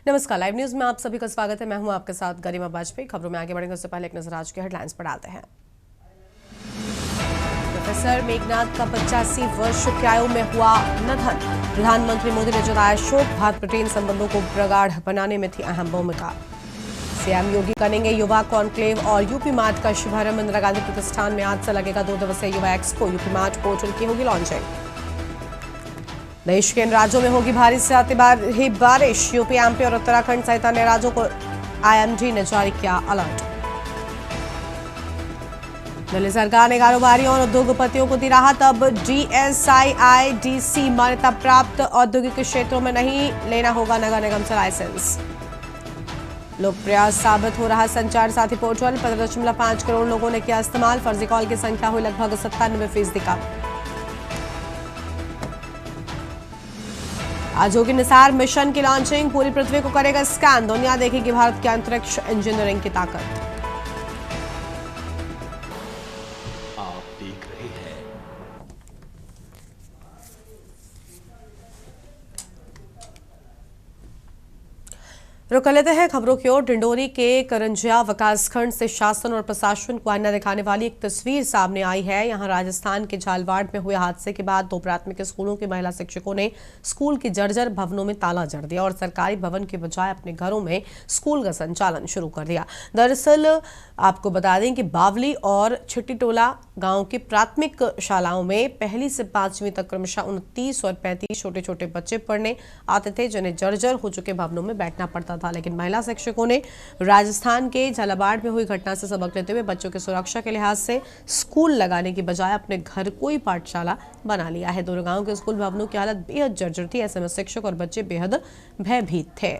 नमस्कार, live news में आप सभी का स्वागत है। मैं हूं आपके साथ गरिमा वाजपेयी। खबरों में आगे बढ़ेंगे उससे पहले एक नजर आज के हेडलाइंस पर डालते हैं। प्रोफेसर मेघनाथ का 85 वर्ष की आयु में हुआ निधन। प्रधानमंत्री मोदी ने जताया शोक। भारत ब्रिटेन संबंधों को प्रगाढ़ बनाने में थी अहम भूमिका। सीएम योगी करेंगे युवा कॉन्क्लेव और यूपी मार्ट का शुभारंभ। इंदिरा गांधी प्रतिष्ठान में आज से लगेगा 2 दिवसीय युवा एक्सपो। यूपी मार्ट पोर्टल की होगी लॉन्चिंग। देश के इन राज्यों में होगी भारी से अति भारी बारिश। यूपी, एमपी और उत्तराखंड सहित अन्य राज्यों को आईएमडी ने जारी किया अलर्ट। दिल्ली सरकार ने कारोबारियों और उद्योगपतियों को दी राहत। अब DSIIDC मान्यता प्राप्त औद्योगिक क्षेत्रों में नहीं लेना होगा नगर निगम से लाइसेंस। लोकप्रिय साबित हो रहा संचार साथी पोर्टल। 15.5 करोड़ लोगों ने किया इस्तेमाल। फर्जी कॉल की संख्या हुई लगभग 97% कम। आज होगी निसार मिशन की लॉन्चिंग। पूरी पृथ्वी को करेगा स्कैन। दुनिया देखेगी भारत की अंतरिक्ष इंजीनियरिंग की ताकत। आप देख रहे हैं रुक लेते हैं खबरों की ओर। डिंडोरी के करंजिया विकासखंड से शासन और प्रशासन को आईना दिखाने वाली एक तस्वीर सामने आई है। यहां राजस्थान के झालवाड़ में हुए हादसे के बाद 2 प्राथमिक स्कूलों के महिला शिक्षकों ने स्कूल की जर्जर भवनों में ताला जड़ दिया और सरकारी भवन के बजाय अपने घरों में स्कूल का संचालन शुरू कर दिया। दरअसल आपको बता दें कि बावली और छिट्टीटोला गांव की प्राथमिक शालाओं में 1 से 5वीं तक क्रमशः 29 और 35 छोटे छोटे बच्चे पढ़ने आते थे, जिन्हें जर्जर हो चुके भवनों में बैठना पड़ता था। लेकिन महिला शिक्षकों ने राजस्थान के झालावाड़ में हुई घटना से सबक लेते हुए बच्चों की सुरक्षा के लिहाज से स्कूल लगाने की बजाय अपने घर को ही पाठशाला बना लिया है। दोनों गांवों के स्कूल भवनों की हालत बेहद जर्जर थी। ऐसे में शिक्षक और बच्चे बेहद भयभीत थे।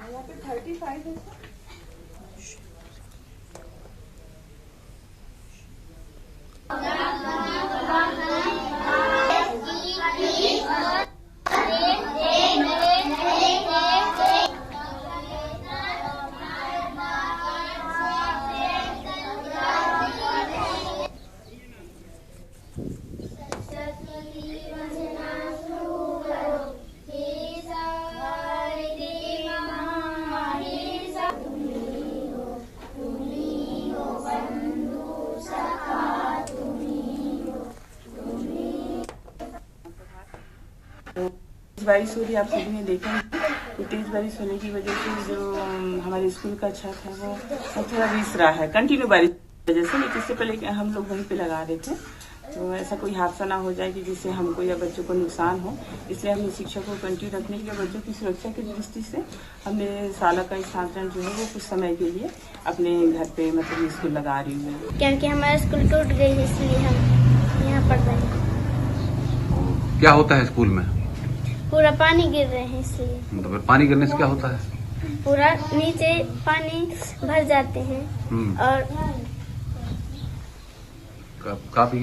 यहाँ पे 35 है। बारिश हो रही, आप सभी ने देखा तो तेज बारिश होने की वजह से जो हमारे स्कूल का छत है वो थोड़ा रिस रहा है कंटिन्यू बारिश की वजह से। लेकिन इससे पहले हम लोग वहीं पे लगा रहे थे तो ऐसा कोई हादसा ना हो जाए कि जिससे हमको या बच्चों को नुकसान हो, इसलिए हमने शिक्षक को कंटिन्यू रखने के लिए बच्चों की सुरक्षा की दृष्टि से हमने शाला का स्थानांतरण जो है वो कुछ समय के लिए अपने घर पे मतलब स्कूल लगा रही हूँ। क्योंकि हमारा स्कूल टूट गई है इसलिए हम यहाँ पढ़ रहे हैं। क्या होता है स्कूल में? पूरा पानी गिर रहे हैं इसलिए। तो पानी गिरने से क्या होता है? पूरा नीचे पानी भर जाते हैं और कापी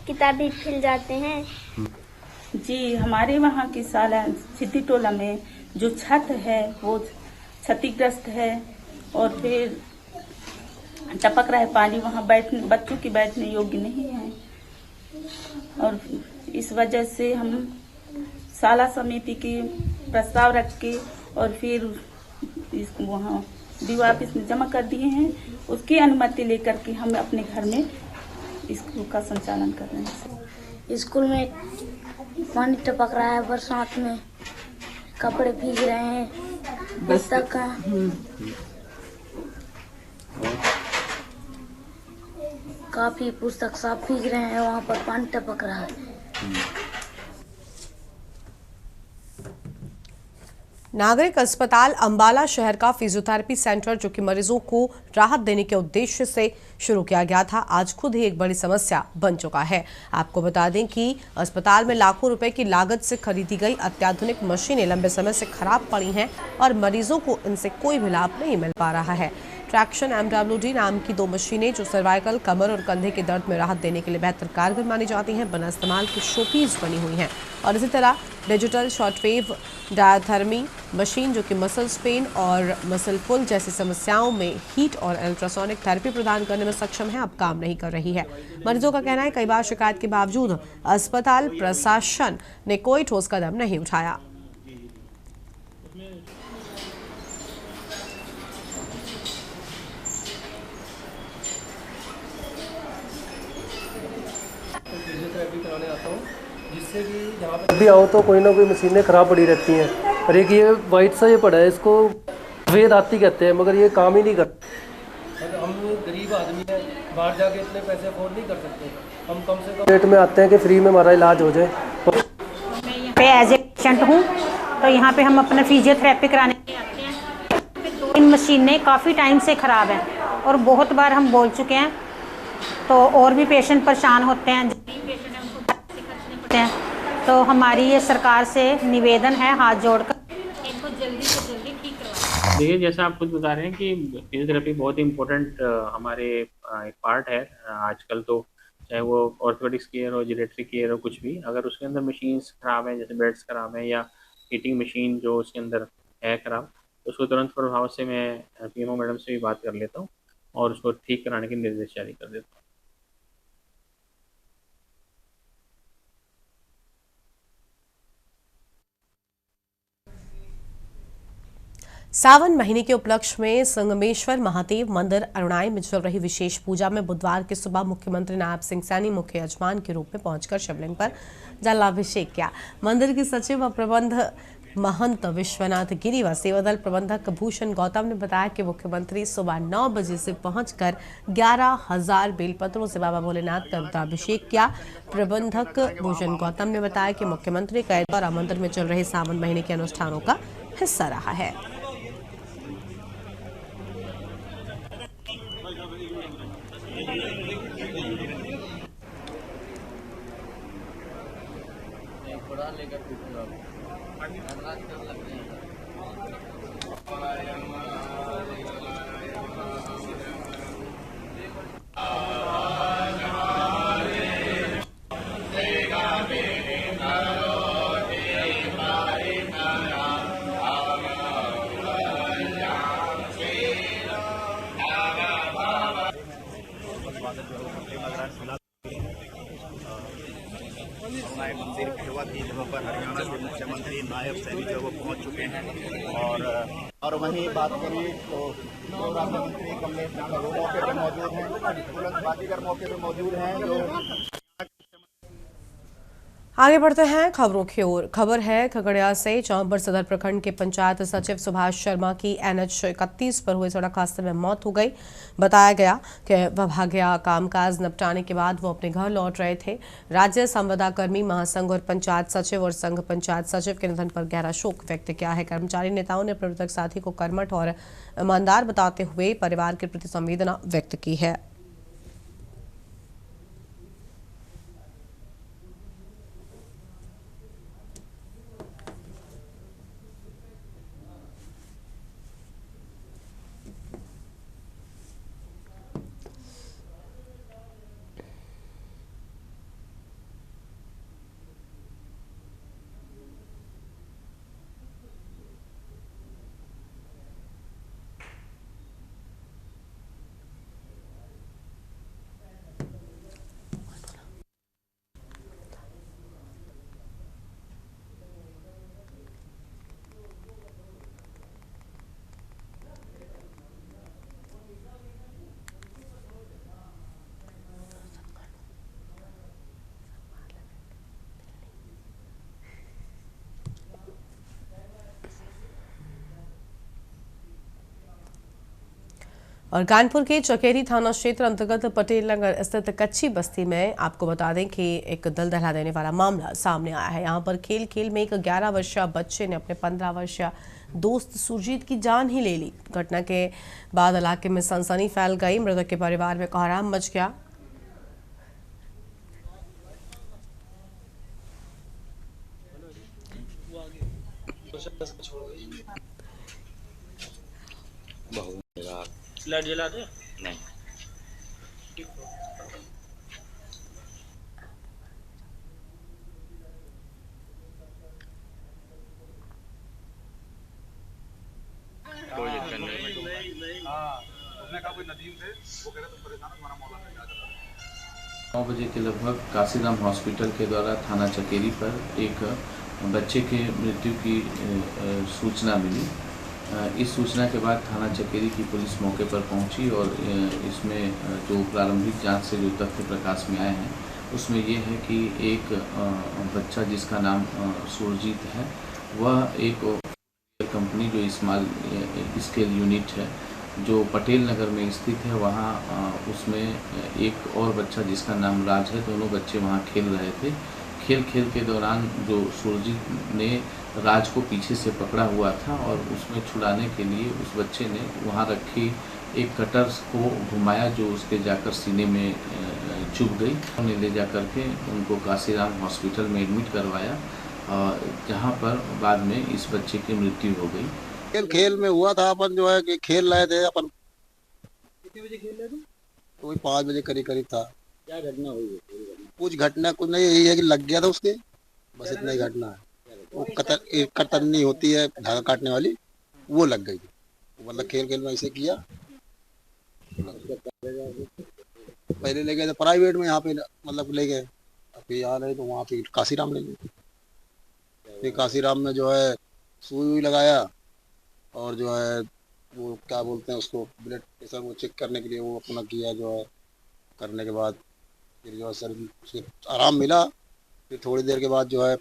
किताब भी फिल जाते हैं। जी, हमारे वहाँ की शाला छिट्टीटोला में जो छत है वो क्षतिग्रस्त है और फिर टपक रहा है पानी। वहाँ बच्चों की बैठने योग्य नहीं है और इस वजह से हम शाला समिति के प्रस्ताव रख के और फिर इसको वहाँ डीओ ऑफिस में जमा कर दिए हैं। उसकी अनुमति लेकर के हम अपने घर में स्कूल का संचालन कर रहे हैं। स्कूल में पानी टपक रहा है, बरसात में कपड़े भीग रहे हैं, पुस्तक काफी पुस्तक सब भीग रहे हैं, वहाँ पर पानी टपक रहा है। नागरिक अस्पताल अंबाला शहर का फिजियोथेरेपी सेंटर, जो कि मरीजों को राहत देने के उद्देश्य से शुरू किया गया था, आज खुद ही एक बड़ी समस्या बन चुका है। आपको बता दें कि अस्पताल में लाखों रुपए की लागत से खरीदी गई अत्याधुनिक मशीनें लंबे समय से खराब पड़ी हैं और मरीजों को इनसे कोई भी लाभ नहीं मिल पा रहा है। ट्रैक्शन MWD नाम की 2 मशीनें, जो सर्वाइकल, कमर और कंधे के दर्द में राहत देने के लिए बेहतर कारगर मानी जाती हैं, बिना इस्तेमाल की शोपीस बनी हुई हैं। और इसी तरह डिजिटल शॉर्टवेव डायथर्मी मशीन, जो कि मसल्स पेन और मसल पुल जैसी समस्याओं में हीट और अल्ट्रासोनिक थेरेपी प्रदान करने में सक्षम है, अब काम नहीं कर रही है। मरीजों का कहना है कई बार शिकायत के बावजूद अस्पताल प्रशासन ने कोई ठोस कदम नहीं उठाया। फिजियोथेरेपी कराने आता हूँ, जिससे कि यहाँ पे भी आओ तो कोई ना कोई मशीनें ख़राब पड़ी रहती हैं। और एक ये वाइट सा ये पड़ा है, इसको सफ़ेद आती कहते हैं, मगर ये काम ही नहीं करता। हम गरीब आदमी हैं, बाहर जाके इतने पैसे अफोर्ड नहीं कर सकते। हम कम से कम रेट में आते हैं कि फ्री में हमारा इलाज हो जाए। मैं यहाँ पे एज ए पेशेंट हूँ, तो यहाँ पे हम अपना फिजियोथेरेपी कराने के लिए आते हैं। 2 मशीनें काफ़ी टाइम से ख़राब हैं और बहुत बार हम बोल चुके हैं, तो और भी पेशेंट परेशान होते हैं, पेशेंट हैं उनको पैसे खर्चने पड़ते हैं। तो हमारी ये सरकार से निवेदन है, हाथ जोड़कर इनको जल्दी से जल्दी ठीक करवाएं। देखिए, जैसा आप खुद बता रहे हैं कि फिजियोथेरेपी बहुत ही इम्पोर्टेंट हमारे एक पार्ट है आजकल। तो चाहे वो ऑर्थोपेडिक्स केयर हो, जेरिएट्रिक केयर हो, कुछ भी, अगर उसके अंदर मशीन्स खराब हैं, जैसे बेड्स खराब हैं या हीटिंग मशीन जो उसके अंदर है खराब, तो उसको तुरंत प्रभाव से मैं PMO मैडम से भी बात कर लेता हूँ और उसको ठीक कराने के निर्देश जारी कर देता हूँ। सावन महीने के उपलक्ष्य में संगमेश्वर महादेव मंदिर अरुणाई में चल रही विशेष पूजा में बुधवार की सुबह मुख्यमंत्री नायब सिंह सैनी मुख्य यजमान के रूप में पहुंचकर शिवलिंग पर जलाभिषेक किया। मंदिर के सचिव व प्रबंध महंत विश्वनाथ गिरी व सेवादल प्रबंधक भूषण गौतम ने बताया कि मुख्यमंत्री सुबह 9 बजे से पहुंचकर 11,000 बेलपत्रों से बाबा भोलेनाथ का रुद्राभिषेक किया। प्रबंधक भूषण गौतम ने बताया कि मुख्यमंत्री का दौरा मंदिर में चल रहे सावन महीने के अनुष्ठानों का हिस्सा रहा है। मंदिर सेवा की जगह पर हरियाणा के मुख्यमंत्री नायब सैनी जो वो पहुंच चुके हैं। और वहीं बात करें तो राज्य मंत्री कमलेश यादव वो मौके पर मौजूद हैं, तुरंत बाजीगर मौके पर मौजूद हैं। जो आगे बढ़ते हैं खबरों की ओर। खबर है खगड़िया से, जहां पर सदर प्रखंड के पंचायत सचिव सुभाष शर्मा की NH 31 पर हुए सड़क हादसे में मौत हो गई। बताया गया कि विभागीय कामकाज निपटाने के बाद वो अपने घर लौट रहे थे। राज्य संविदा कर्मी महासंघ और पंचायत सचिव और संघ पंचायत सचिव के निधन पर गहरा शोक व्यक्त किया है। कर्मचारी नेताओं ने प्रवर्तक साथी को कर्मठ और ईमानदार बताते हुए परिवार के प्रति संवेदना व्यक्त की है। और कानपुर के चकेरी थाना क्षेत्र अंतर्गत पटेल नगर स्थित कच्ची बस्ती में आपको बता दें कि एक दिल दहला देने वाला मामला सामने आया है। यहां पर खेल खेल में एक 11 वर्षीय बच्चे ने अपने 15 वर्षीय दोस्त सुरजीत की जान ही ले ली। घटना के बाद इलाके में सनसनी फैल गई। मृतक के परिवार में कोहराम मच गया। लाइट जला दे नहीं। कोई दिक्कत नहीं। हाँ, उसने कहा कोई नदीम थे, वो कह रहे तुम परेशान हो, तुम्हारा मौला क्या कर रहा है। 9 बजे के लगभग काशीराम हॉस्पिटल के द्वारा थाना चकेरी पर एक बच्चे के मृत्यु की सूचना मिली। इस सूचना के बाद थाना चकेरी की पुलिस मौके पर पहुंची और इसमें जो प्रारंभिक जांच से जो तथ्य प्रकाश में आए हैं उसमें ये है कि एक बच्चा जिसका नाम सुरजीत है, वह एक कंपनी जो स्मॉल स्केल यूनिट है जो पटेल नगर में स्थित है, वहाँ उसमें एक और बच्चा जिसका नाम राज है, दोनों बच्चे वहाँ खेल रहे थे। खेल के दौरान जो सुरजीत ने राज को पीछे से पकड़ा हुआ था और उसमें छुड़ाने के लिए उस बच्चे ने वहाँ रखी एक कटर को घुमाया जो उसके जाकर सीने में चुभ गई। उन्हें ले जा करके उनको काशीराम हॉस्पिटल में एडमिट करवाया, जहाँ पर बाद में इस बच्चे की मृत्यु हो गई। खेल में हुआ था, अपन जो है कि खेल रहे थे अपन। कितने बजे खेल रहे थे? तो वही 5 बजे करीब था। क्या घटना हुई है? कुछ घटना कुछ नहीं, यही है कि लग गया था उसके, बस इतना ही घटना है। वो कतरनी होती है धागा काटने वाली, वो लग गई। मतलब खेल में ऐसे किया। पहले ले गए थे प्राइवेट में, यहाँ पे मतलब ले गए, अभी आ रहे तो वहाँ पे काशीराम ले गए। फिर काशीराम में जो है सुई लगाया और जो है वो क्या बोलते हैं उसको, ब्लड प्रेशर वो चेक करने के लिए वो अपना किया। जो है करने के बाद फिर जो है सर उसे आराम मिला। फिर थोड़ी देर के बाद जो है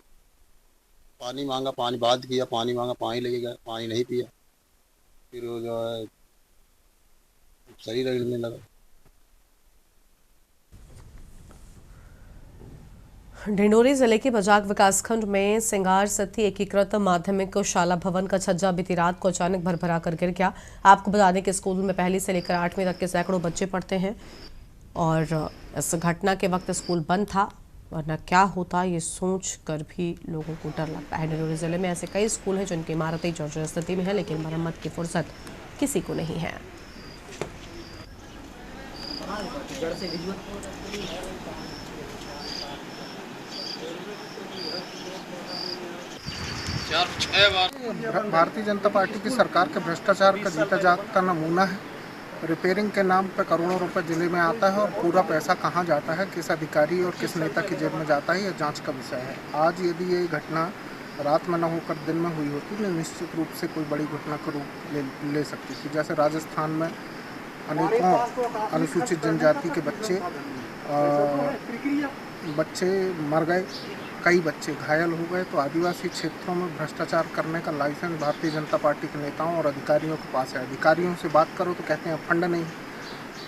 पानी मांगा, पानी बात किया, पानी मांगा, पानी लेके गया, पानी नहीं पिया। फिर वो जो है शरीर हिलने लगा। ढिंडोरी जिले के बजाग विकासखंड में सिंगार सती एकीकृत माध्यमिक शाला भवन का छज्जा बीती रात को अचानक भरभरा कर गिर गया। आपको बता दें कि स्कूल में पहली से लेकर 8वीं तक के सैकड़ों बच्चे पढ़ते हैं और इस घटना के वक्त स्कूल बंद था, वरना क्या होता ये सोच कर भी लोगों को डर लगता है। ढिंडोरी जिले में ऐसे कई स्कूल हैं जिनकी इमारतें जर्जर स्थिति में है, लेकिन मरम्मत की फुर्सत किसी को नहीं है। भारतीय जनता पार्टी की सरकार के भ्रष्टाचार का जीता जागता नमूना है। रिपेयरिंग के नाम पर करोड़ों रुपए जिले में आता है और पूरा पैसा कहाँ जाता है, किस अधिकारी और किस नेता की जेब में जाता है, यह जांच का विषय है। आज यदि ये घटना रात में न होकर दिन में हुई होती तो निश्चित रूप से कोई बड़ी घटना का रूप ले सकती थी। जैसे राजस्थान में अनेकों अनुसूचित जनजाति के बच्चे मर गए, कई बच्चे घायल हो गए। तो आदिवासी क्षेत्रों में भ्रष्टाचार करने का लाइसेंस भारतीय जनता पार्टी के नेताओं और अधिकारियों के पास है। अधिकारियों से बात करो तो कहते हैं फंड नहीं,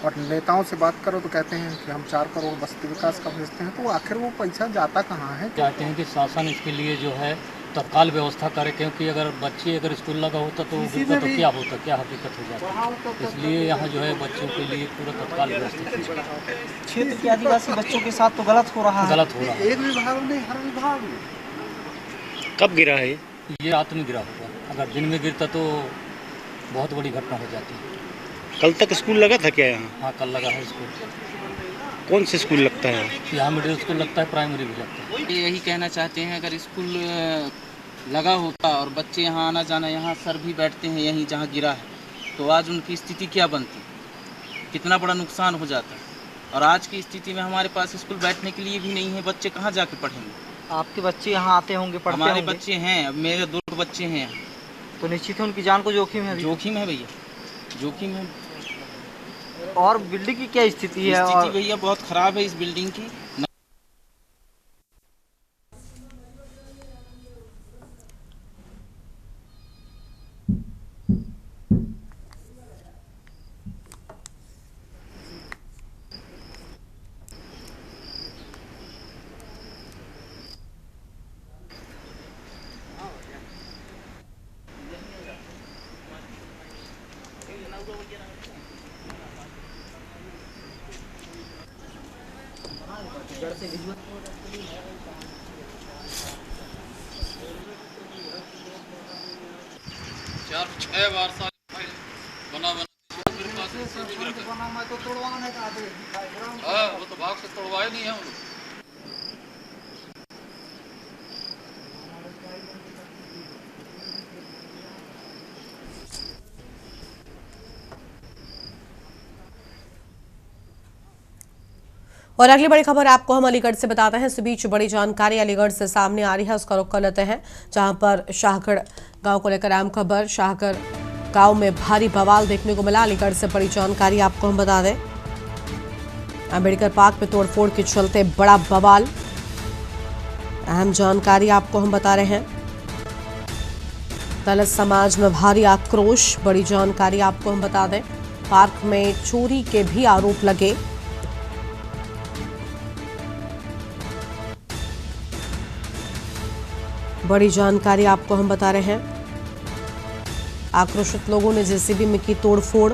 और नेताओं से बात करो तो कहते हैं कि हम 4 करोड़ बस्ती विकास का भेजते हैं। तो आखिर वो पैसा जाता कहाँ है? चाहते हैं कि शासन इसके लिए जो है तत्काल व्यवस्था करे, क्योंकि अगर स्कूल लगा होता तो क्या होता, क्या हकीकत हो जाती। इसलिए यहाँ जो है बच्चों के लिए पूरा तत्काल व्यवस्था की जाए। क्षेत्र के आदिवासी बच्चों के साथ तो गलत हो रहा है। एक विभाग नहीं, हर विभाग में। कब गिरा है ये? रात में गिरा होगा। अगर दिन में गिरता तो बहुत बड़ी घटना हो जाती। कल तक स्कूल लगा था क्या यहाँ? हाँ, कल लगा है स्कूल। कौन से स्कूल लगता है यहाँ? मिडिल स्कूल लगता है, प्राइमरी भी लगता है। यही कहना चाहते हैं, अगर स्कूल लगा होता और बच्चे यहाँ आना जाना, यहाँ सर भी बैठते हैं यहीं जहाँ गिरा है, तो आज उनकी स्थिति क्या बनती, कितना बड़ा नुकसान हो जाता। और आज की स्थिति में हमारे पास स्कूल बैठने के लिए भी नहीं है, बच्चे कहाँ जाके पढ़ेंगे? आपके बच्चे यहाँ आते होंगे, पढ़ते हमारे होंगे? बच्चे हैं, मेरे 2 बच्चे हैं। तो निश्चित है उनकी जान को जोखिम है। जोखिम है भैया, जोखिम है। और बिल्डिंग की क्या स्थिति है? स्थिति भैया बहुत खराब है इस बिल्डिंग की। चार 6 बार साल बना मेरे पास तो तोड़वाने का वो तो भाग से तोड़वाए नहीं है हम लोग। और अगली बड़ी खबर आपको हम अलीगढ़ से बताते हैं। इस बीच बड़ी जानकारी अलीगढ़ से सामने आ रही है, उसका रुख कर लेते हैं, जहां पर शाहगढ़ गांव को लेकर अहम खबर। शाहगढ़ गांव में भारी बवाल देखने को मिला। अलीगढ़ से बड़ी जानकारी आपको हम बता दें, अंबेडकर पार्क में तोड़फोड़ के चलते बड़ा बवाल। अहम जानकारी आपको हम बता रहे हैं, दलित समाज में भारी आक्रोश। बड़ी जानकारी आपको हम बता दें, पार्क में चोरी के भी आरोप लगे। बड़ी जानकारी आपको हम बता रहे हैं, आक्रोशित लोगों ने जेसीबी में की तोड़फोड़।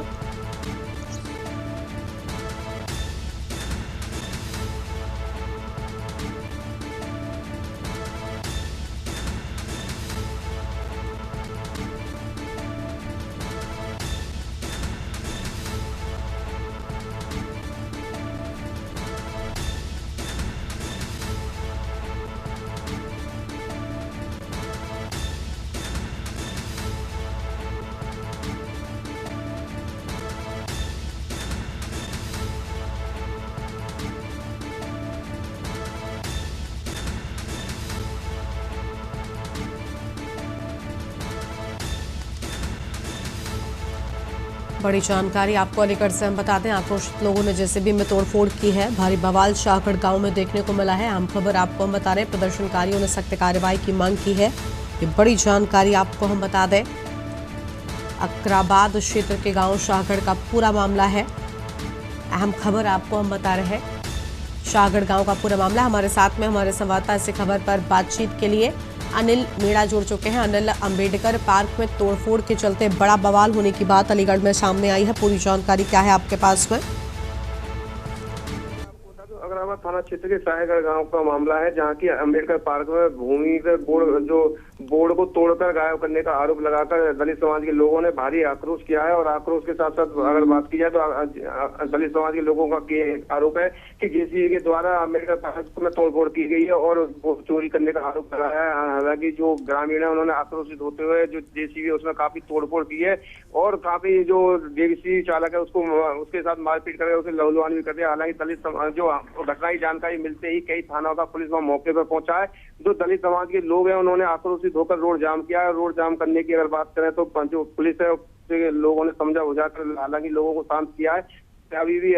बड़ी जानकारी आपको अलीगढ़ से हम बताते हैं, आक्रोशित लोगों ने जेसीबी में तोड़फोड़ की है। भारी बवाल शाहगढ़ गांव में देखने को मिला है। आम खबर आपको हम बता रहे हैं, प्रदर्शनकारियों ने सख्त कार्रवाई की मांग की है। ये बड़ी जानकारी आपको हम बता दें, अकराबाद क्षेत्र के गांव शाहगढ़ का पूरा मामला है। अहम खबर आपको हम बता रहे हैं, शाहगढ़ गांव का पूरा मामला। हमारे साथ में हमारे संवाददाता इस खबर पर बातचीत के लिए अनिल मीणा जुड़ चुके हैं। अनिल, अंबेडकर पार्क में तोड़फोड़ के चलते बड़ा बवाल होने की बात अलीगढ़ में सामने आई है, पूरी जानकारी क्या है आपके पास में? अकराबाद थाना क्षेत्र के शाहगढ़ गांव का मामला है, जहां की अंबेडकर पार्क में भूमि के बोर्ड को तोड़कर गायब करने का आरोप लगाकर दलित समाज के लोगों ने भारी आक्रोश किया है। और आक्रोश के साथ साथ अगर बात की जाए तो दलित समाज के लोगों का आरोप है कि जेसीबी के द्वारा अंबेडकर पार्क में तोड़फोड़ की गई है और चोरी करने का आरोप लगाया है। हालांकि जो ग्रामीण है उन्होंने आक्रोशित होते हुए जो जेसीबी है उसमें काफी तोड़फोड़ की है और काफी जो जेसीबी चालक है उसके साथ मारपीट करके उसे लहूलुहान भी करते हैं। हालांकि दलित जो घटना की जानकारी मिलते ही कई थानों का पुलिस वहां मौके पर पहुंचा है। जो दलित समाज के लोग हैं उन्होंने आक्रोशित होकर रोड जाम किया है। रोड जाम करने की अगर बात करें तो जो पुलिस है लोगों ने समझा बुझाकर हालांकि लोगों को शांत किया है। अभी भी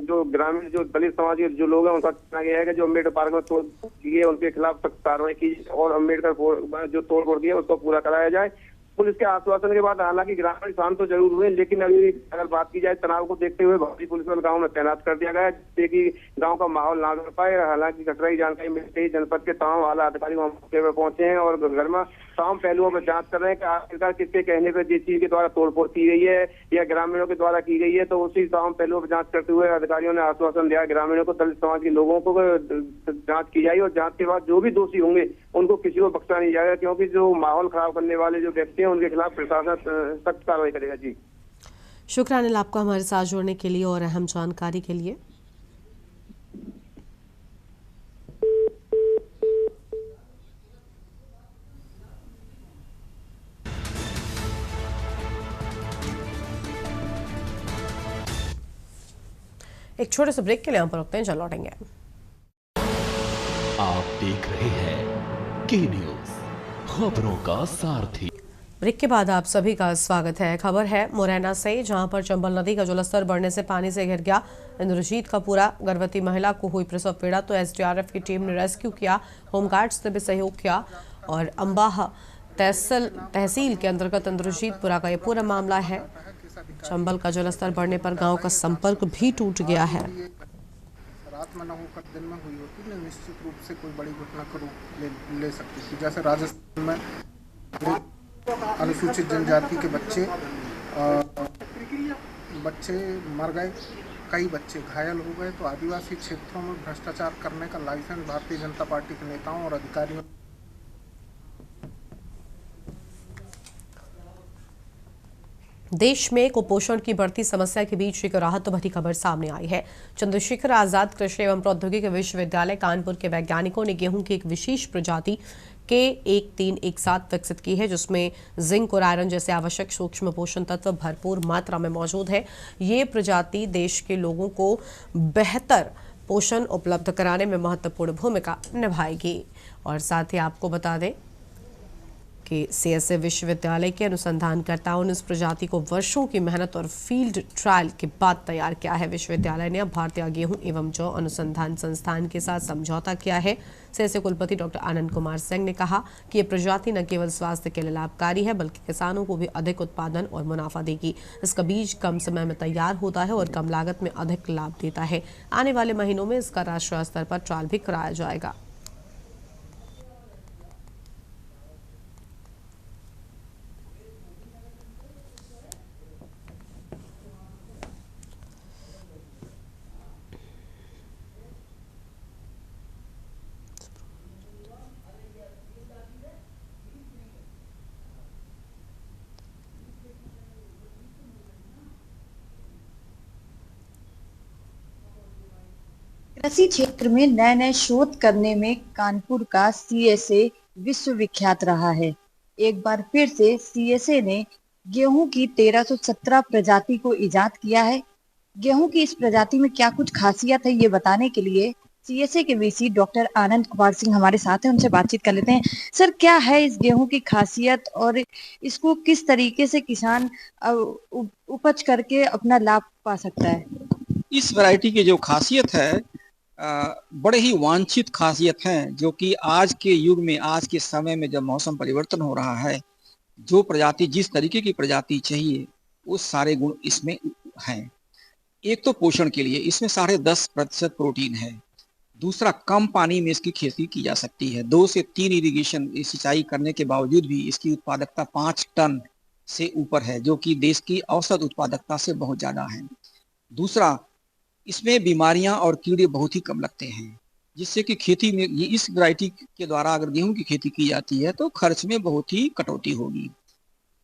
जो ग्रामीण जो दलित समाज के जो लोग हैं उनका कहना गया है कि जो अम्बेडकर पार्क में तोड़फोड़ की है उनके खिलाफ सख्त कार्रवाई की और अम्बेडकर जो तोड़फोड़ की है उसको पूरा कराया जाए। पुलिस के आश्वासन के बाद हालांकि ग्रामीण शांत तो जरूर हुए, लेकिन अभी अगर बात की जाए तनाव को देखते हुए भारी पुलिस बल गांव में तैनात कर दिया गया है, जिससे कि गांव का माहौल ना कर पाए। हालांकि घटना की जानकारी मिलते ही जनपद के तमाम आला अधिकारी वहां मौके पर पहुंचे हैं और घर में तमाम पहलुओं पर जांच कर रहे हैं कि आखिरकार किसके कहने पर जेसीबी के द्वारा तोड़फोड़ की गई है या ग्रामीणों के द्वारा की गई है। तो उसी तमाम पहलुओं पर जांच करते हुए अधिकारियों ने आश्वासन दिया ग्रामीणों को, दलित समाज के लोगों को जांच की जाएगी और जांच के बाद जो भी दोषी होंगे उनको किसी को बख्शा नहीं जाएगा, क्योंकि जो माहौल खराब करने वाले जो व्यक्ति हैं उनके खिलाफ प्रशासन सख्त कार्रवाई करेगा। जी शुक्रिया अनिल आपको हमारे साथ जुड़ने के लिए और अहम जानकारी के लिए। एक छोटे से ब्रेक के लिए हम पर रुकते हैं, चल लौटेंगे। आप देख रहे हैं के न्यूज़, खबरों का सारथी। ब्रेक के बाद आप सभी का स्वागत है। खबर है मुरैना से, जहां पर चंबल नदी का जलस्तर बढ़ने से पानी से घिर गया इंद्रजीत का पूरा। गर्भवती महिला को हुई प्रसव पीड़ा तो एसडीआरएफ की टीम ने रेस्क्यू किया, होमगार्ड्स ने भी सहयोग किया और अंबाह तहसील के अंतर्गत इंद्रजीतपुरा का ये पूरा मामला है। चंबल का जलस्तर बढ़ने पर गांव का संपर्क भी टूट गया है। रात में न होकर दिन में हुई होती तो निश्चित रूप से कोई बड़ी घटना का रूप ले सकती थी। जैसे राजस्थान में अनुसूचित जनजाति के बच्चे बच्चे मर गए, कई बच्चे घायल हो गए। तो आदिवासी क्षेत्रों में भ्रष्टाचार करने का लाइसेंस भारतीय जनता पार्टी के नेताओं और अधिकारियों। देश में कुपोषण की बढ़ती समस्या के बीच एक राहत भरी खबर सामने आई है। चंद्रशेखर आजाद कृषि एवं प्रौद्योगिकी विश्वविद्यालय कानपुर के वैज्ञानिकों ने गेहूं की एक विशेष प्रजाति K1317 विकसित की है, जिसमें जिंक और आयरन जैसे आवश्यक सूक्ष्म पोषण तत्व भरपूर मात्रा में मौजूद है। ये प्रजाति देश के लोगों को बेहतर पोषण उपलब्ध कराने में महत्वपूर्ण भूमिका निभाएगी। और साथ ही आपको बता दें कि CSA विश्वविद्यालय के अनुसंधानकर्ताओं ने इस प्रजाति को वर्षों की मेहनत और फील्ड ट्रायल के बाद तैयार किया है। विश्वविद्यालय ने अब भारतीय गेहूं एवं जौ अनुसंधान संस्थान के साथ समझौता किया है। CSA कुलपति डॉक्टर आनंद कुमार सिंह ने कहा कि ये प्रजाति न केवल स्वास्थ्य के लिए लाभकारी है, बल्कि किसानों को भी अधिक उत्पादन और मुनाफा देगी। इसका बीज कम समय में तैयार होता है और कम लागत में अधिक लाभ देता है। आने वाले महीनों में इसका राष्ट्रीय स्तर पर ट्रायल भी कराया जाएगा। कृषि क्षेत्र में नए नए शोध करने में कानपुर का CSA विश्वविख्यात रहा है। एक बार फिर से CSA ने गेहूं की 1317 प्रजाति को इजाद किया है। गेहूं की इस प्रजाति में क्या कुछ खासियत है, ये बताने के लिए CSA के VC डॉक्टर आनंद कुमार सिंह हमारे साथ हैं। उनसे बातचीत कर लेते हैं। सर, क्या है इस गेहूं की खासियत और इसको किस तरीके से किसान उपज करके अपना लाभ पा सकता है? इस वैरायटी की जो खासियत है, बड़े ही वांछित खासियत हैं, जो कि आज के युग में, आज के समय में जब मौसम परिवर्तन हो रहा है, जो प्रजाति, जिस तरीके की प्रजाति चाहिए, वो सारे गुण इसमें हैं। एक तो पोषण के लिए इसमें 10.5% प्रोटीन है। दूसरा, कम पानी में इसकी खेती की जा सकती है। 2 से 3 इरिगेशन सिंचाई करने के बावजूद भी इसकी उत्पादकता 5 टन से ऊपर है, जो कि देश की औसत उत्पादकता से बहुत ज़्यादा है। दूसरा, इसमें बीमारियां और कीड़े बहुत ही कम लगते हैं, जिससे कि खेती में, ये इस वैरायटी के द्वारा अगर गेहूं की खेती की जाती है तो खर्च में बहुत ही कटौती होगी।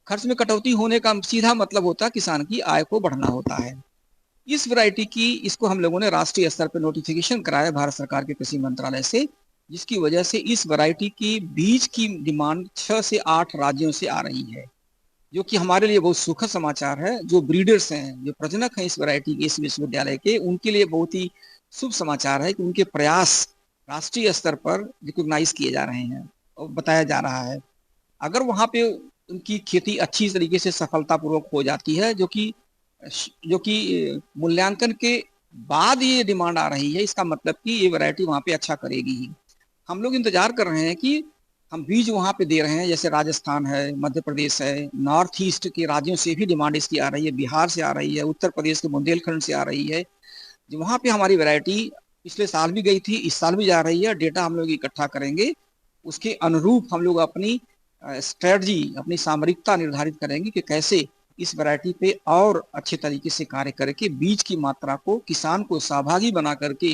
खर्च में कटौती होने का सीधा मतलब होता है किसान की आय को बढ़ाना होता है। इस वैरायटी की, इसको हम लोगों ने राष्ट्रीय स्तर पर नोटिफिकेशन कराया भारत सरकार के कृषि मंत्रालय से, जिसकी वजह से इस वैरायटी की बीज की डिमांड 6 से 8 राज्यों से आ रही है, जो कि हमारे लिए बहुत सुखद समाचार है। जो ब्रीडर्स हैं, जो प्रजनक हैं इस वैरायटी के, इस विश्वविद्यालय के, उनके लिए बहुत ही शुभ समाचार है कि उनके प्रयास राष्ट्रीय स्तर पर रिकॉग्नाइज किए जा रहे हैं और बताया जा रहा है। अगर वहाँ पे उनकी खेती अच्छी तरीके से सफलतापूर्वक हो जाती है, जो कि मूल्यांकन के बाद ये डिमांड आ रही है, इसका मतलब कि ये वैरायटी वहाँ पे अच्छा करेगी ही। हम लोग इंतजार कर रहे हैं कि हम बीज वहाँ पे दे रहे हैं, जैसे राजस्थान है, मध्य प्रदेश है, नॉर्थ ईस्ट के राज्यों से भी डिमांड इसकी आ रही है, बिहार से आ रही है, उत्तर प्रदेश के बुंदेलखंड से आ रही है। जो वहाँ पे हमारी वैरायटी पिछले साल भी गई थी, इस साल भी जा रही है। डेटा हम लोग इकट्ठा करेंगे, उसके अनुरूप हम लोग अपनी स्ट्रेटजी, अपनी सामरिकता निर्धारित करेंगे कि कैसे इस वैरायटी पे और अच्छे तरीके से कार्य करके बीज की मात्रा को, किसान को सहभागी बना करके,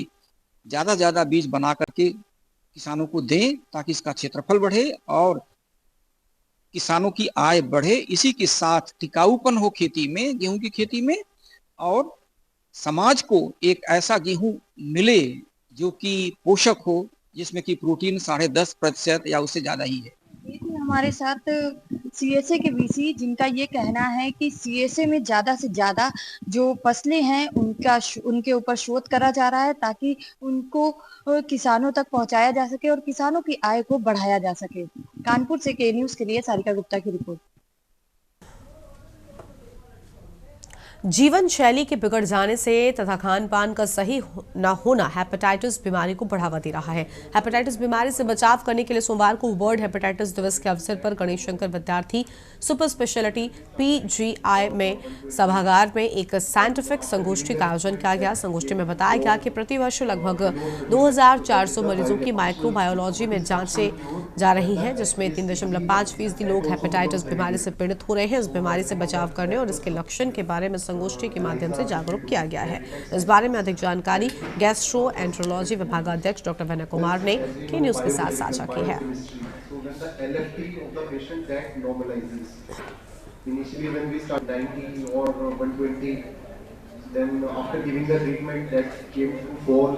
ज़्यादा से ज़्यादा बीज बना करके किसानों को दें, ताकि इसका क्षेत्रफल बढ़े और किसानों की आय बढ़े। इसी के साथ टिकाऊपन हो खेती में, गेहूं की खेती में, और समाज को एक ऐसा गेहूं मिले जो कि पोषक हो, जिसमें कि प्रोटीन 10.5% या उससे ज़्यादा ही है। हमारे साथ CSA के VC, जिनका ये कहना है कि CSA में ज़्यादा से ज़्यादा जो फसलें हैं उनके ऊपर शोध करा जा रहा है, ताकि उनको किसानों तक पहुंचाया जा सके और किसानों की आय को बढ़ाया जा सके। कानपुर से K न्यूज़ के लिए सारिका गुप्ता की रिपोर्ट। जीवन शैली के बिगड़ जाने से तथा खान पान का सही न होना हेपेटाइटिस बीमारी को बढ़ावा दे रहा है। हेपेटाइटिस बीमारी से बचाव करने के लिए सोमवार को वर्ल्ड हेपेटाइटिस दिवस के अवसर पर गणेश शंकर विद्यार्थी सुपर स्पेशलिटी PGI में सभागार में एक साइंटिफिक संगोष्ठी का आयोजन किया गया। संगोष्ठी में बताया गया कि प्रतिवर्ष लगभग 2400 मरीजों की माइक्रोबायोलॉजी में जांचें जा रही हैं, जिसमें 3.5% लोग हेपेटाइटिस बीमारी से पीड़ित हो रहे हैं। इस बीमारी से बचाव करने और इसके लक्षण के बारे में संगोष्ठी के माध्यम से जागरूक किया गया है। इस बारे में अधिक जानकारी गैस्ट्रो एंट्रोलॉजी विभागाध्यक्ष डॉक्टर विनय कुमार ने के न्यूज के साथ साझा की है। Initially, when we start 90 or 120, then after giving the treatment, that came to fall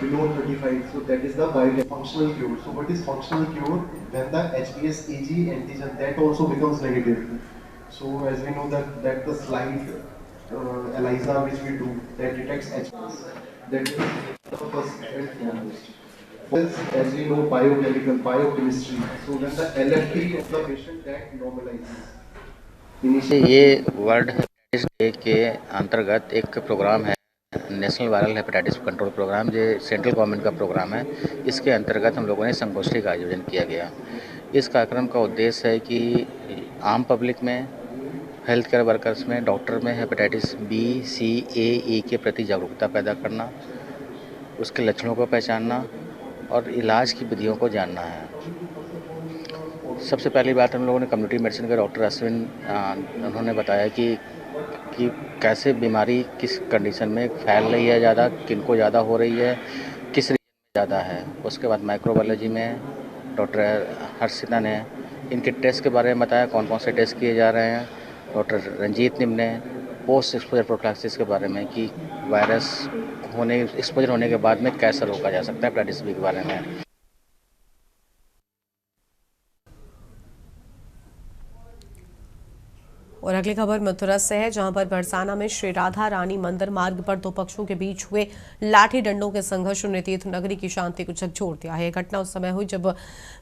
below 35. So that is the functional cure. So what is functional cure? When the HBsAg antigen that also becomes negative. So as we know that the slide ELISA which we do that detects HBs, that is the first and foremost. As we know, biochemistry. So when the LFT of the patient that normalizes. ये world hepatitis day के अंतर्गत एक programme है, national viral hepatitis control programme, जो central government का programme है। इसके अंतर्गत हम लोगों ने संगोष्ठी का आयोजन किया गया। इस कार्यक्रम का उद्देश्य है कि आम पब्लिक में, हेल्थ केयर वर्कर्स में, डॉक्टर में हेपेटाइटिस बी, सी, ए, ई के प्रति जागरूकता पैदा करना, उसके लक्षणों को पहचानना और इलाज की विधियों को जानना है। सबसे पहली बात हम लोगों ने कम्युनिटी मेडिसिन के डॉक्टर अश्विन उन्होंने बताया कि कैसे बीमारी किस कंडीशन में फैल रही है, ज़्यादा किनको ज़्यादा हो रही है, किस रीजन में ज़्यादा है। उसके बाद माइक्रोबायोलॉजी में डॉक्टर हर्षिता ने इनके टेस्ट के बारे में बताया, कौन कौन से टेस्ट किए जा रहे हैं। डॉक्टर रंजीत निम ने पोस्ट एक्सपोजर प्रोफिलैक्सिस के बारे में कि वायरस एक्सपोजर होने के बाद में कैसे रोका जा सकता है, हेपेटाइटिस बी के बारे में। और अगली खबर मथुरा से है, जहां पर बरसाना में श्री राधा रानी मंदिर मार्ग पर दो पक्षों के बीच हुए लाठी डंडों के संघर्ष ने तीर्थ नगरी की शांति को झकझोर दिया है। घटना उस समय हुई जब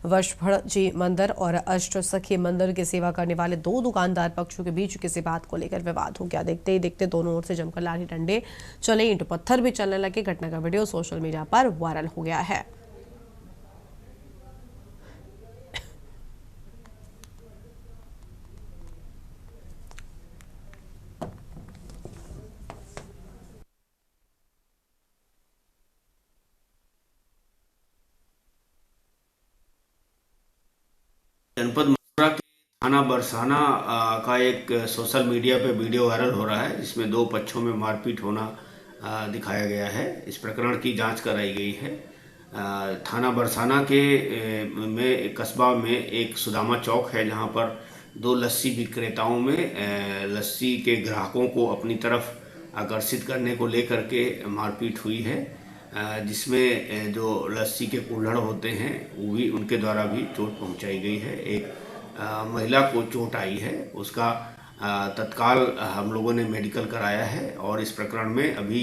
वशभड़ जी मंदिर और अष्ट सखी मंदिर की सेवा करने वाले दो दुकानदार पक्षों के बीच किसी बात को लेकर विवाद हो गया। देखते ही देखते दोनों ओर से जमकर लाठी डंडे चले, ईंट पत्थर भी चलने लगे। घटना का वीडियो सोशल मीडिया पर वायरल हो गया है। जनपद मथुरा के थाना बरसाना का एक सोशल मीडिया पे वीडियो वायरल हो रहा है, जिसमें दो पक्षों में मारपीट होना दिखाया गया है। इस प्रकरण की जांच कराई गई है। थाना बरसाना के में कस्बा में एक सुदामा चौक है, जहां पर दो लस्सी विक्रेताओं में लस्सी के ग्राहकों को अपनी तरफ आकर्षित करने को लेकर के मारपीट हुई है, जिसमें जो लस्सी के कुल्हड़ होते हैं वो भी उनके द्वारा भी चोट पहुंचाई गई है। एक महिला को चोट आई है, उसका तत्काल हम लोगों ने मेडिकल कराया है और इस प्रकरण में अभी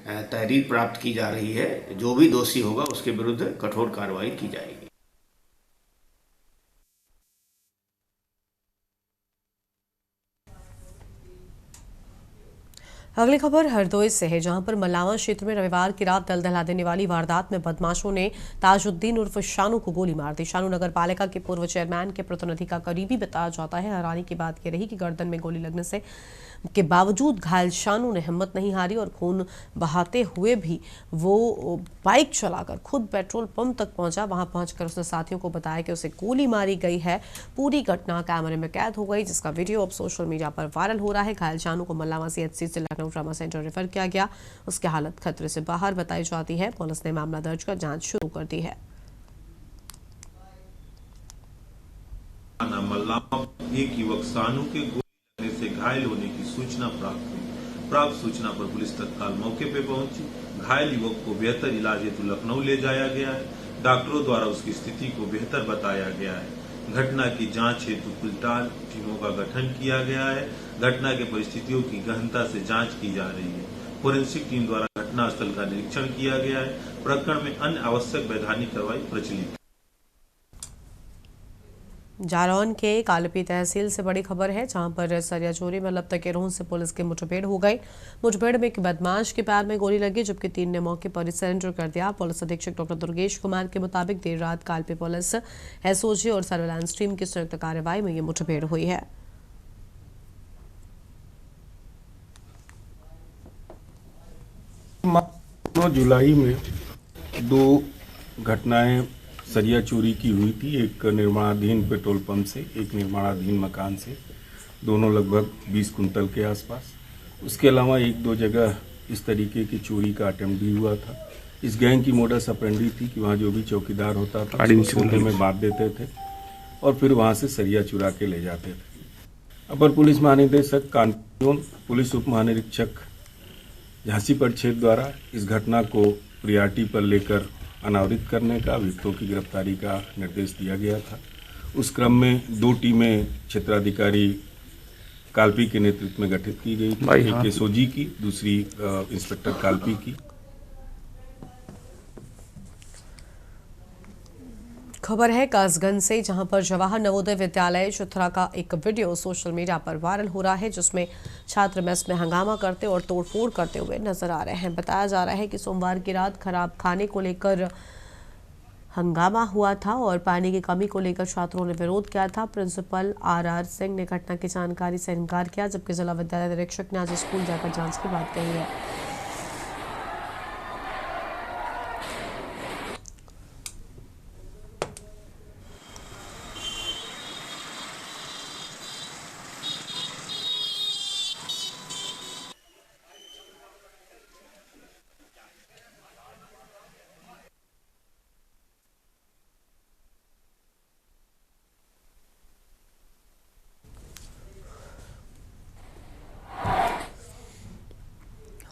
तहरीर प्राप्त की जा रही है। जो भी दोषी होगा उसके विरुद्ध कठोर कार्रवाई की जाएगी। अगली खबर हरदोई से है, जहां पर मलावा क्षेत्र में रविवार की रात दलदला देने वाली वारदात में बदमाशों ने ताजुद्दीन उर्फ शानू को गोली मार दी। शानू नगर पालिका के पूर्व चेयरमैन के प्रतिनिधि का करीबी बताया जाता है। हैरानी की बात यह रही कि गर्दन में गोली लगने से के बावजूद घायल शानू ने हिम्मत नहीं हारी और खून बहाते हुए भी वो बाइक चलाकर खुद पेट्रोल पंप तक पहुंचा। वहां पहुंचकर उसने साथियों को बताया कि उसे गोली मारी गई है। पूरी घटना कैमरे में कैद हो गई, जिसका वीडियो अब सोशल मीडिया पर वायरल हो रहा है। घायल शानू को मल्लावा CHC से लखनऊ ट्रामा सेंटर रेफर किया गया। उसकी हालत खतरे से बाहर बताई जाती है। पुलिस ने मामला दर्ज कर जांच शुरू कर दी है। एक युवक शानू के गोली लगने से घायल होने की सूचना प्राप्त हुई। प्राप्त सूचना पर पुलिस तत्काल मौके पर पहुंची। घायल युवक को बेहतर इलाज हेतु लखनऊ ले जाया गया है। डॉक्टरों द्वारा उसकी स्थिति को बेहतर बताया गया है। घटना की जांच हेतु पुलिस टीमों का गठन किया गया है। घटना के परिस्थितियों की गहनता से जांच की जा रही है। फोरेंसिक टीम द्वारा घटनास्थल का निरीक्षण किया गया है। प्रकरण में अन्य आवश्यक वैधानिक कार्रवाई प्रचलित है। जालौन के कालपी तहसील से बड़ी खबर है, जहां पर सरिया चोरी में लब तकेरों से पुलिस की मुठभेड़ हो गई। मुठभेड़ में एक बदमाश के पैर में गोली लगी, जबकि 3 ने मौके पर ही सरेंडर कर दिया। पुलिस अधीक्षक डॉक्टर दुर्गेश कुमार के मुताबिक देर रात कालपी पुलिस, SOG और सर्विलांस टीम की संयुक्त कार्रवाई में ये मुठभेड़ हुई है। 9 जुलाई में 2 घटनाएं सरिया चोरी की हुई थी। एक निर्माणाधीन पेट्रोल पंप से, एक निर्माणाधीन मकान से। दोनों लगभग 20 कुंतल के आसपास। उसके अलावा 1-2 जगह इस तरीके की चोरी का अटेम्प्ट भी हुआ था। इस गैंग की मोडस ऑपरेंडी थी कि वहाँ जो भी चौकीदार होता था उसको सोने में बांध देते थे और फिर वहाँ से सरिया चुरा के ले जाते थे। अपर पुलिस महानिदेशक कानपुर पुलिस उप महानिरीक्षक झांसी परिक्षेत्र द्वारा इस घटना को प्रियॉरिटी पर लेकर अनावृत करने का, अभियुक्तों की गिरफ्तारी का निर्देश दिया गया था। उस क्रम में 2 टीमें क्षेत्राधिकारी कालपी के नेतृत्व में गठित की गई थी, एक एसओजी की, दूसरी इंस्पेक्टर कालपी की। खबर है कासगंज से, जहां पर जवाहर नवोदय विद्यालय चुथरा का एक वीडियो सोशल मीडिया पर वायरल हो रहा है, जिसमें छात्र मेस में हंगामा करते और तोड़फोड़ करते हुए नजर आ रहे हैं। बताया जा रहा है कि सोमवार की रात खराब खाने को लेकर हंगामा हुआ था और पानी की कमी को लेकर छात्रों ने विरोध किया था। प्रिंसिपल आर सिंह ने घटना की जानकारी से इनकार किया, जबकि जिला विद्यालय निरीक्षक ने आज स्कूल जाकर जांच की बात कही है।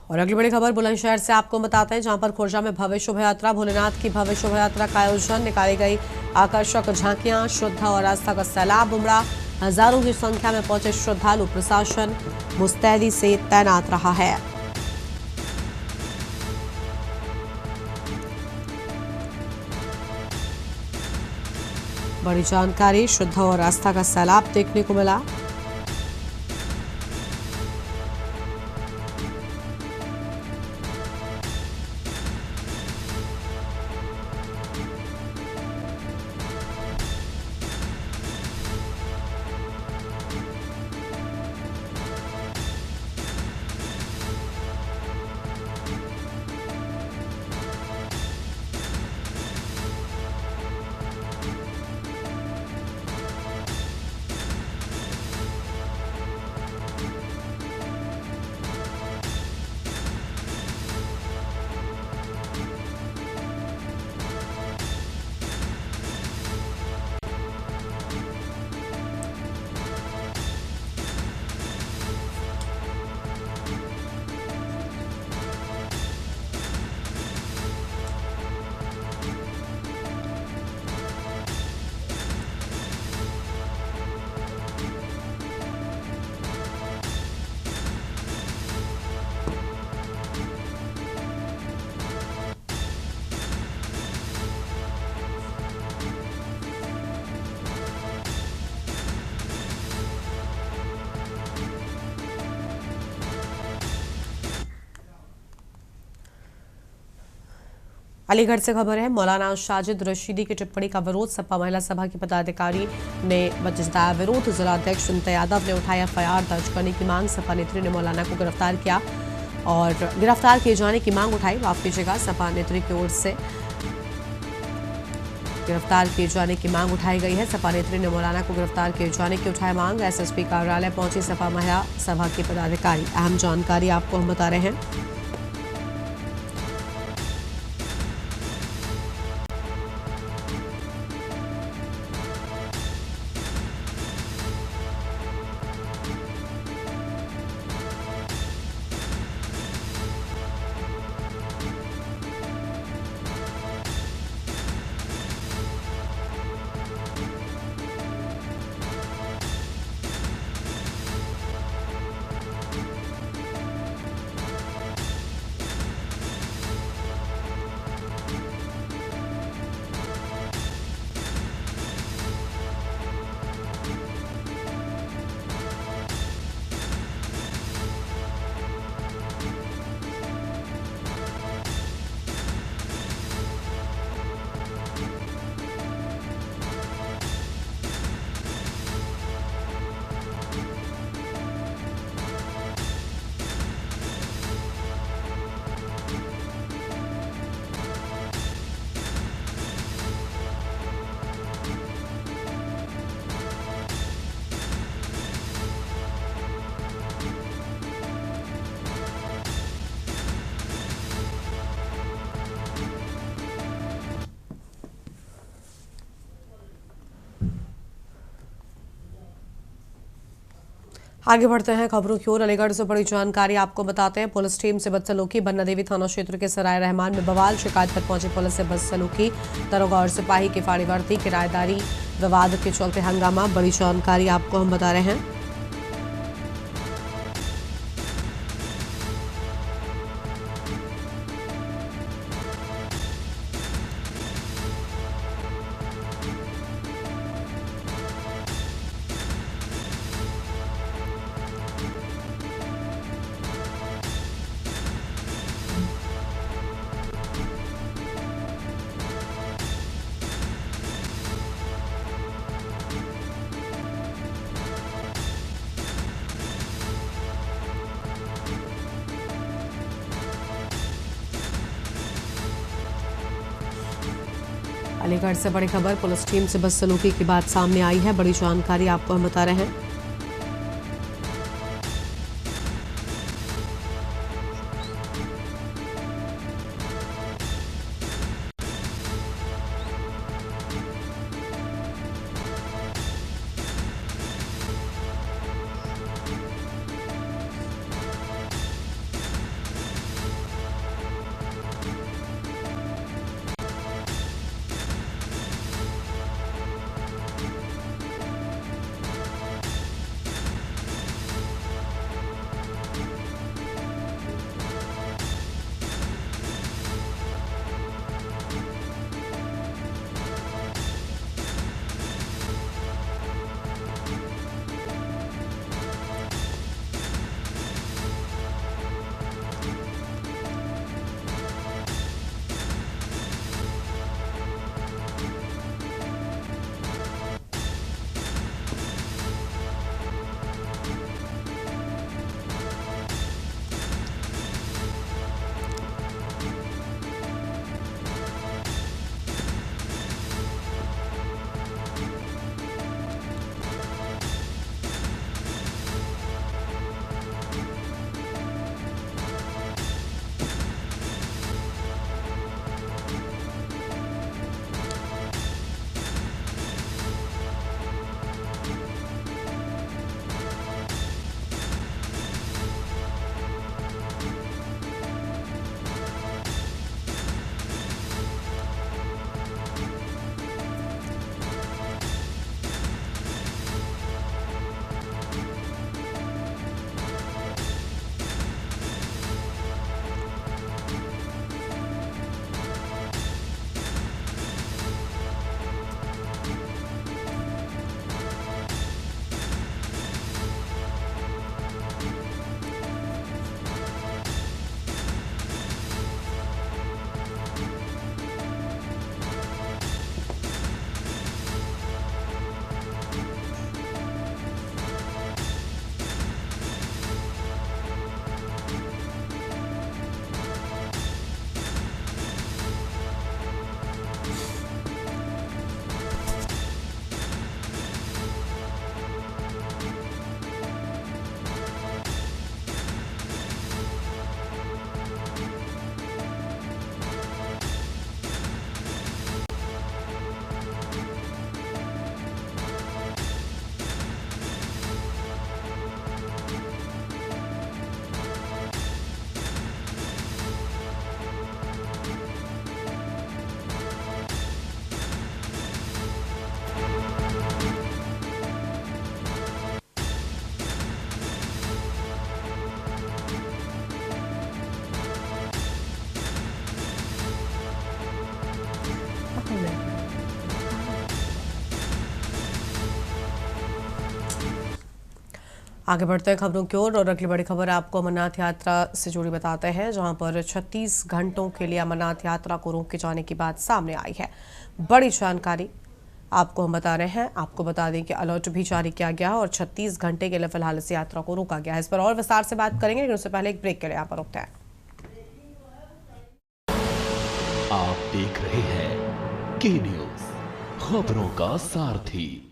और अगली बड़ी खबर बुलंदशहर से आपको बताते हैं, जहां पर खुर्जा में भव्य शोभा यात्रा, भोलेनाथ की भव्य शोभा यात्रा का आयोजन, निकाली गई आकर्षक झांकियां, श्रद्धा और आस्था का सैलाब उमड़ा। हजारों की संख्या में पहुंचे श्रद्धालु, प्रशासन मुस्तैदी से तैनात रहा है। बड़ी जानकारी, श्रद्धा और आस्था का सैलाब देखने को मिला। अलीगढ़ से खबर है, मौलाना साजिद रशीदी की टिप्पणी का विरोध, सपा महिला सभा की पदाधिकारी ने जताया विरोध। जिलाध्यक्ष सुनीता यादव ने उठाया एफआईआर दर्ज करने की मांग। सपा नेत्री ने मौलाना को गिरफ्तार किया और गिरफ्तार किए जाने की मांग उठाई। माफ कीजिएगा, सपा नेत्री की ओर से गिरफ्तार किए जाने की मांग उठाई गई है। सपा नेत्री ने मौलाना को गिरफ्तार किए जाने की उठाई मांग। एसएसपी कार्यालय पहुंची सपा महिला सभा की पदाधिकारी। अहम जानकारी आपको हम बता रहे हैं। आगे बढ़ते हैं खबरों की ओर। अलीगढ़ से बड़ी जानकारी आपको बताते हैं। पुलिस टीम से बदसलूकी। बन्ना देवी थाना क्षेत्र के सराय रहमान में बवाल। शिकायत पर पहुंची पुलिस से बदसलूकी। दरोगा और सिपाही की फाड़ी वर्दी। किराएदारी विवाद के चलते हंगामा। बड़ी जानकारी आपको हम बता रहे हैं। अलीगढ़ से बड़ी खबर। पुलिस टीम से बदसलूकी की बात सामने आई है। बड़ी जानकारी आपको हम बता रहे हैं। आगे बढ़ते हैं खबरों की ओर और अगली बड़ी खबर आपको अमरनाथ यात्रा से जुड़ी बताते हैं, जहां पर 36 घंटों के लिए अमरनाथ यात्रा को रोके जाने की बात सामने आई है। बड़ी जानकारी आपको हम बता रहे हैं। आपको बता दें कि अलर्ट भी जारी किया गया है और 36 घंटे के लिए फिलहाल इस यात्रा को रोका गया है। इस पर और विस्तार से बात करेंगे, लेकिन उससे पहले एक ब्रेक के लिए यहाँ पर रुकते हैं। आप देख रहे हैं के न्यूज़, खबरों का सारथी।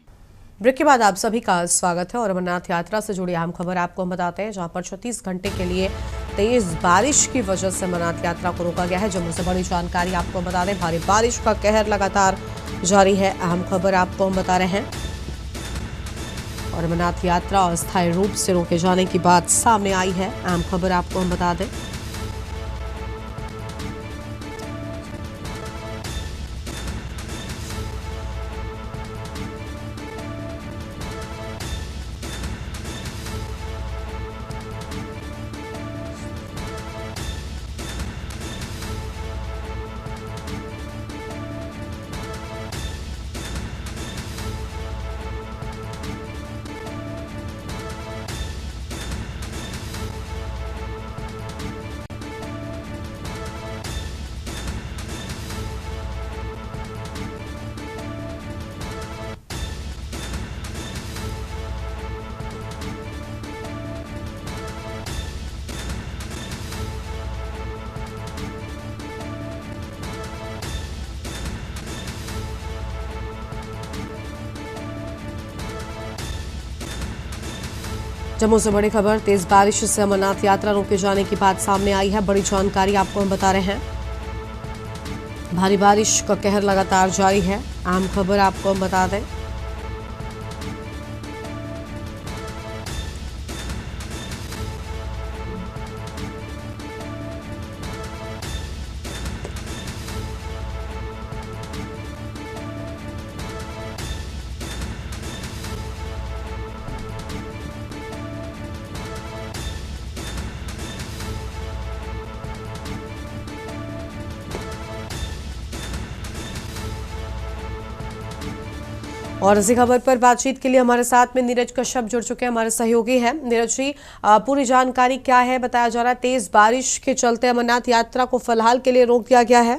ब्रेक के बाद आप सभी का स्वागत है और अमरनाथ यात्रा से जुड़ी अहम खबर आपको हम बताते हैं, जहां पर 36 घंटे के लिए तेज बारिश की वजह से अमरनाथ यात्रा को रोका गया है। जम्मू से बड़ी जानकारी आपको बता दें, भारी बारिश का कहर लगातार जारी है। अहम खबर आपको हम बता रहे हैं और अमरनाथ यात्रा अस्थायी रूप से रोके जाने की बात सामने आई है। अहम खबर आपको हम बता दें। जम्मू से बड़ी खबर, तेज बारिश से अमरनाथ यात्रा रोके जाने की बात सामने आई है। बड़ी जानकारी आपको हम बता रहे हैं। भारी बारिश का कहर लगातार जारी है। अहम खबर आपको हम बता दें। और इसी खबर पर बातचीत के लिए हमारे साथ में नीरज कश्यप जुड़ चुके हैं, हमारे सहयोगी हैं। नीरज जी, पूरी जानकारी क्या है? बताया जा रहा है तेज बारिश के चलते अमरनाथ यात्रा को फिलहाल के लिए रोक दिया गया है।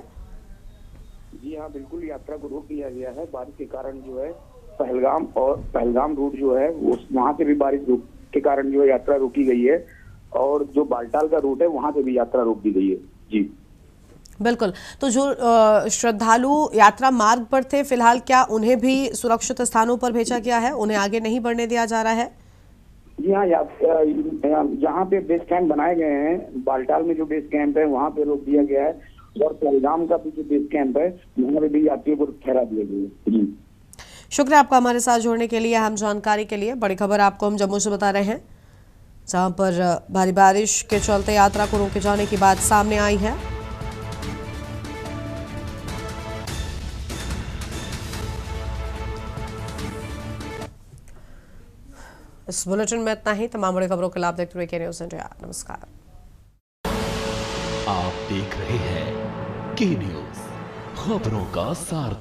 जी हाँ, बिल्कुल यात्रा को रोक दिया गया है। बारिश के कारण जो है पहलगाम रूट जो है वहाँ से भी बारिश के कारण जो है यात्रा रोकी गई है, और जो बालटाल का रूट है वहाँ से भी यात्रा रोक दी गई है। जी बिल्कुल। तो जो श्रद्धालु यात्रा मार्ग पर थे, फिलहाल क्या उन्हें भी सुरक्षित स्थानों पर भेजा गया है? उन्हें आगे नहीं बढ़ने दिया जा रहा है? जी हाँ, जहाँ पे बेस कैंप बनाए गए हैं, बालटाल में जो बेस कैंप है वहाँ पे रोक दिया गया है, और पहलगाम का भी जो बेस कैंप है वहाँ पे भी यात्रियों को ठहरा दिया गया है। शुक्रिया आपका हमारे साथ जुड़ने के लिए, अहम जानकारी के लिए। बड़ी खबर आपको हम जम्मू से बता रहे हैं, जहाँ पर भारी बारिश के चलते यात्रा को रोके जाने की बात सामने आई है। इस बुलेटिन में इतना ही। तमाम बड़ी खबरों के लाभ देखते हुए के न्यूज़ इंडिया। नमस्कार। आप देख रहे हैं के न्यूज़, खबरों का सारथी।